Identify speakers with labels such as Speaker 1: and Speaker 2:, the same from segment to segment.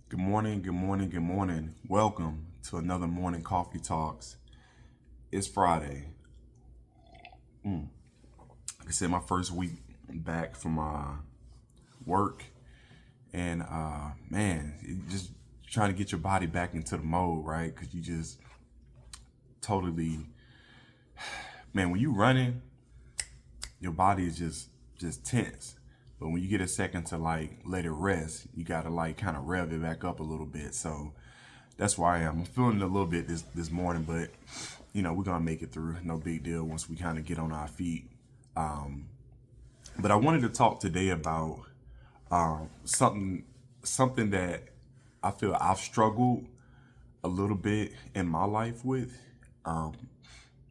Speaker 1: Good morning, good morning, good morning. Welcome to another morning coffee talks. It's Friday. Like I said, my first week back from work, and man, just trying to get your body back into the mode, right? Because you just totally, man, when you running, your body is just tense. But when you get a second to like let it rest, you gotta like kind of rev it back up a little bit. So that's why I am. I'm feeling it a little bit this morning, but we're gonna make it through. No big deal once we kind of get on our feet. But I wanted to talk today about something that I feel I've struggled a little bit in my life with, and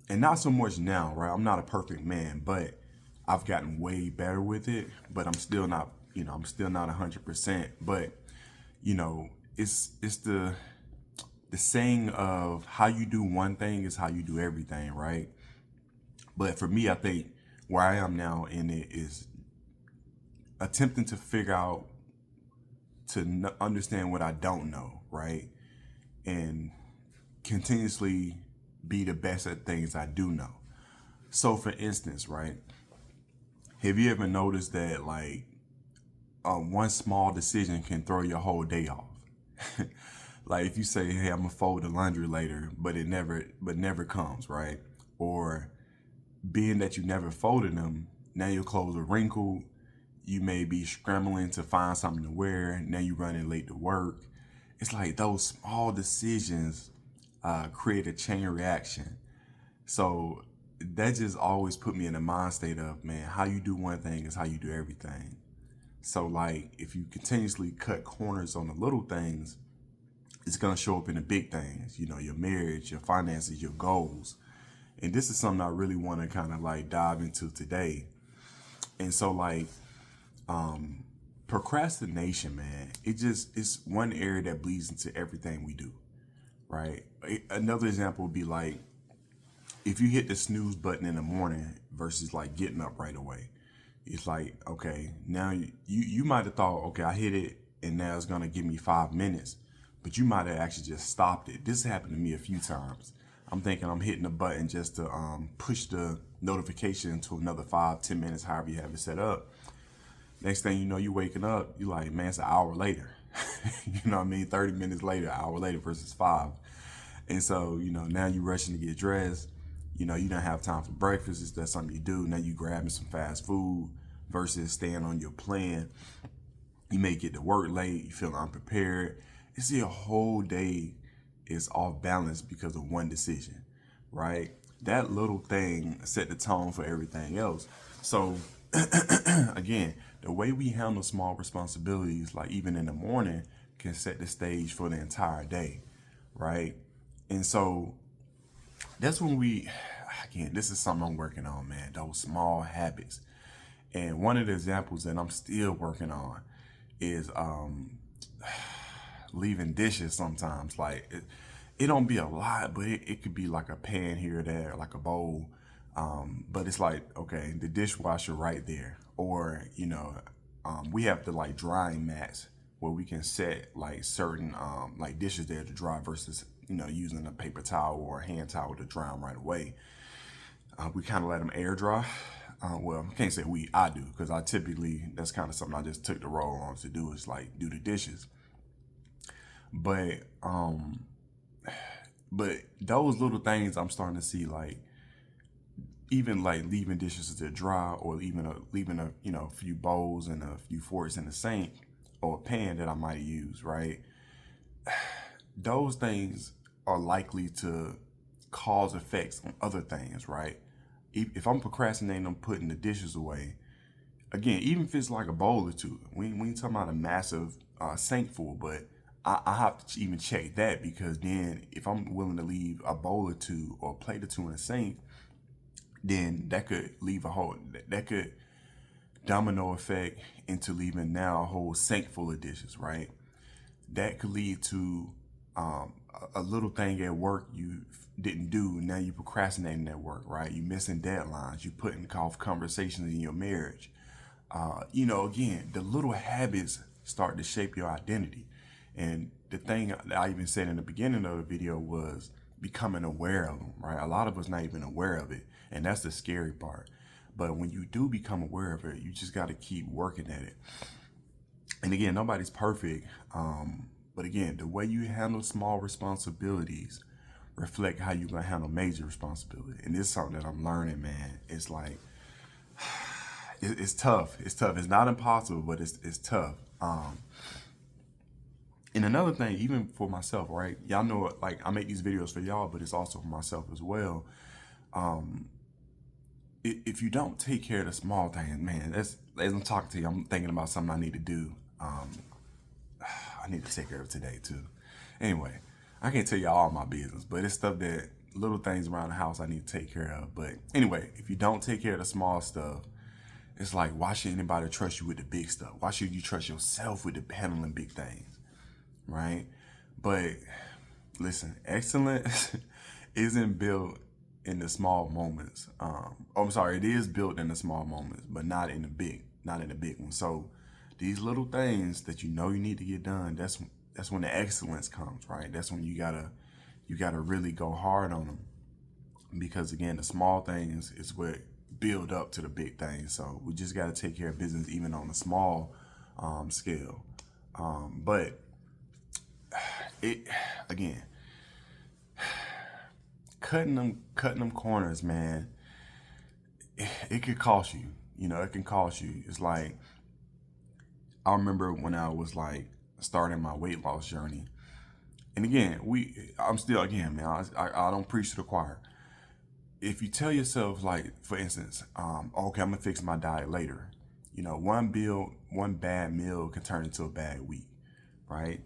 Speaker 1: not so much now, right? I'm not a perfect man, but I've gotten way better with it. But I'm still not 100%. But it's the saying of how you do one thing is how you do everything, right? But for me, I think where I am now in it is attempting to figure out understand what I don't know, right? And continuously be the best at things I do know. So, for instance, right, have you ever noticed that like one small decision can throw your whole day off? Like if you say, "Hey, I'm gonna fold the laundry later," but it never comes, right? Or being that you never folded them, now your clothes are wrinkled. You may be scrambling to find something to wear. Now you're running late to work. It's like those small decisions create a chain reaction. So that just always put me in a mind state of, man, how you do one thing is how you do everything. So like if you continuously cut corners on the little things, it's gonna show up in the big things, your marriage, your finances, your goals. And this is something I really want to kind of like dive into today. And so like procrastination, man, it's one area that bleeds into everything we do, right? Another example would be like if you hit the snooze button in the morning versus like getting up right away. It's like, okay, now you might have thought, okay, I hit it and now it's gonna give me 5 minutes, but you might have actually just stopped it. This happened to me a few times. I'm thinking I'm hitting the button just to push the notification to another 5, 10 minutes, however you have it set up. Next thing you know, you waking up, you like, man, it's an hour later. You know what I mean? 30 minutes later, an hour later versus five. And so, now you rushing to get dressed. You don't have time for breakfast. Is that something you do? Now you grabbing some fast food versus staying on your plan. You may get to work late. You feel unprepared. You see a whole day is off balance because of one decision, right? That little thing set the tone for everything else. So again, the way we handle small responsibilities, like even in the morning, can set the stage for the entire day, right? And so that's when again, this is something I'm working on, man, those small habits. And one of the examples that I'm still working on is leaving dishes sometimes. Like it don't be a lot, but it could be like a pan here or there, like a bowl. But it's like, okay, the dishwasher right there. Or, we have the like drying mats where we can set like certain like dishes there to dry versus, using a paper towel or a hand towel to dry them right away. We kind of let them air dry. Well, I can't say I do, because I typically, that's kind of something I just took the role on to do, is like do the dishes. But but those little things I'm starting to see, like even like leaving dishes to dry, or even leaving a few bowls and a few forks in the sink or a pan that I might use, right? Those things are likely to cause effects on other things, right? If I'm procrastinating on putting the dishes away, again, even if it's like a bowl or two, we ain't talking about a massive sink full, but I have to even check that, because then if I'm willing to leave a bowl or two or a plate or two in the sink, then that could leave that could domino effect into leaving now a whole sink full of dishes, right? That could lead to a little thing at work you didn't do. Now you procrastinating at work, right? You missing deadlines. You putting off conversations in your marriage. Again, the little habits start to shape your identity. And the thing that I even said in the beginning of the video was becoming aware of them, right? A lot of us not even aware of it. And that's the scary part. But when you do become aware of it, you just got to keep working at it. And again, nobody's perfect. But again, the way you handle small responsibilities reflect how you're going to handle major responsibility. And this is something that I'm learning, man. It's like, it's tough. It's tough. It's not impossible, but it's tough. And another thing, even for myself, right? Y'all know, like, I make these videos for y'all, but it's also for myself as well. If you don't take care of the small things, man, as I'm talking to you, I'm thinking about something I need to do. I need to take care of today too. Anyway, I can't tell you all my business, but it's stuff that, little things around the house I need to take care of. But anyway, if you don't take care of the small stuff, it's like, why should anybody trust you with the big stuff? Why should you trust yourself with the handling big things, right? But listen, excellence isn't built in the small moments. I'm sorry, it is built in the small moments, but not in the big ones. So these little things that you know you need to get done, that's when the excellence comes, right? That's when you gotta really go hard on them, because again, the small things is what build up to the big things. So we just gotta take care of business even on a small scale. But it, again, cutting them corners, man, it could cost you. You know, it can cost you. It's like, I remember when I was like starting my weight loss journey. And again, I'm still, again, man, I don't preach to the choir. If you tell yourself, like, for instance, okay, I'm gonna fix my diet later. You know, one bad meal can turn into a bad week, right?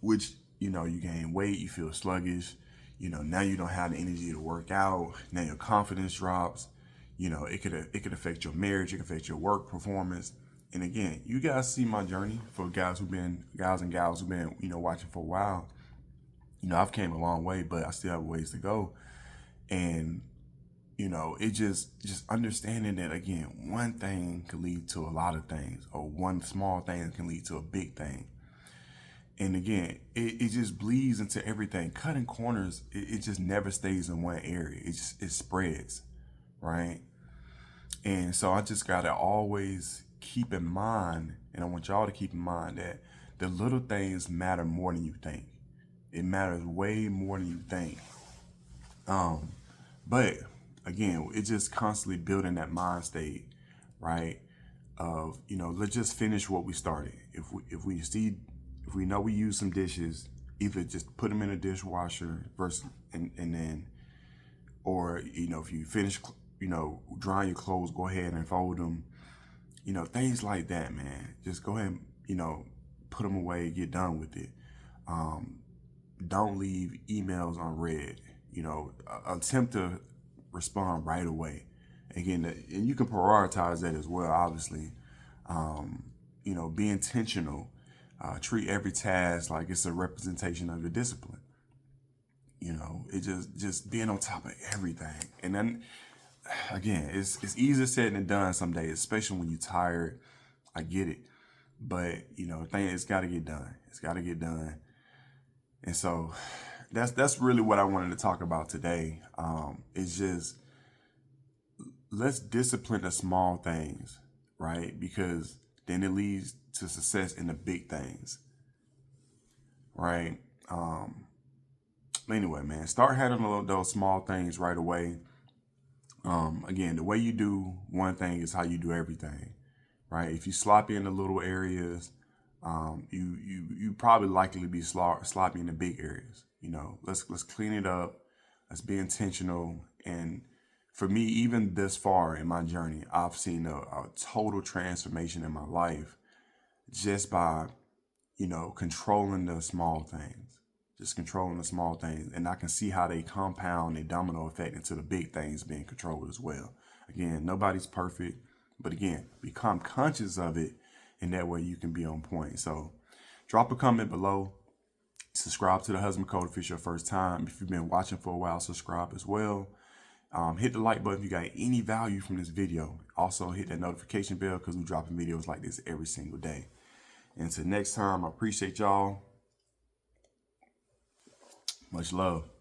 Speaker 1: Which, you know, you gain weight, you feel sluggish. You know, now you don't have the energy to work out. Now your confidence drops. You know, it could affect your marriage. It can affect your work performance. And again, you guys see my journey. For guys and gals who've been, you know, watching for a while. You know, I've came a long way, but I still have ways to go. And, you know, it just understanding that, again, one thing can lead to a lot of things, or one small thing can lead to a big thing. And again, it just bleeds into everything. Cutting corners, it just never stays in one area. It spreads, right? And so I just gotta always keep in mind, and I want y'all to keep in mind, that the little things matter more than you think. It matters way more than you think. But again, it's just constantly building that mind state, right? Of, you know, let's just finish what we started. If we know we use some dishes, either just put them in a dishwasher and then, or, you know, if you finish, you know, drying your clothes, go ahead and fold them. You know, things like that, man. Just go ahead and, you know, put them away, get done with it. Don't leave emails unread. You know, attempt to respond right away. Again, and you can prioritize that as well, obviously. You know, be intentional. Treat every task like it's a representation of your discipline. You know, it just being on top of everything. And then, again, it's easier said than done some days, especially when you're tired. I get it. But, you know, it's got to get done. It's got to get done. And so that's really what I wanted to talk about today. It's just, let's discipline the small things, right? Because then it leads to success in the big things, right? Anyway, man, start handling those small things right away. Again, the way you do one thing is how you do everything, right? If you sloppy in the little areas, you probably likely to be sloppy in the big areas. You know, let's clean it up. Let's be intentional. And for me, even this far in my journey, I've seen a total transformation in my life just by, you know, controlling the small things, just controlling the small things. And I can see how they compound a domino effect into the big things being controlled as well. Again, nobody's perfect, but again, become conscious of it, and that way you can be on point. So drop a comment below. Subscribe to the Husband Code if it's your first time. If you've been watching for a while, subscribe as well. Hit the like button if you got any value from this video. Also hit that notification bell, because we're dropping videos like this every single day. And until next time, I appreciate y'all. Much love.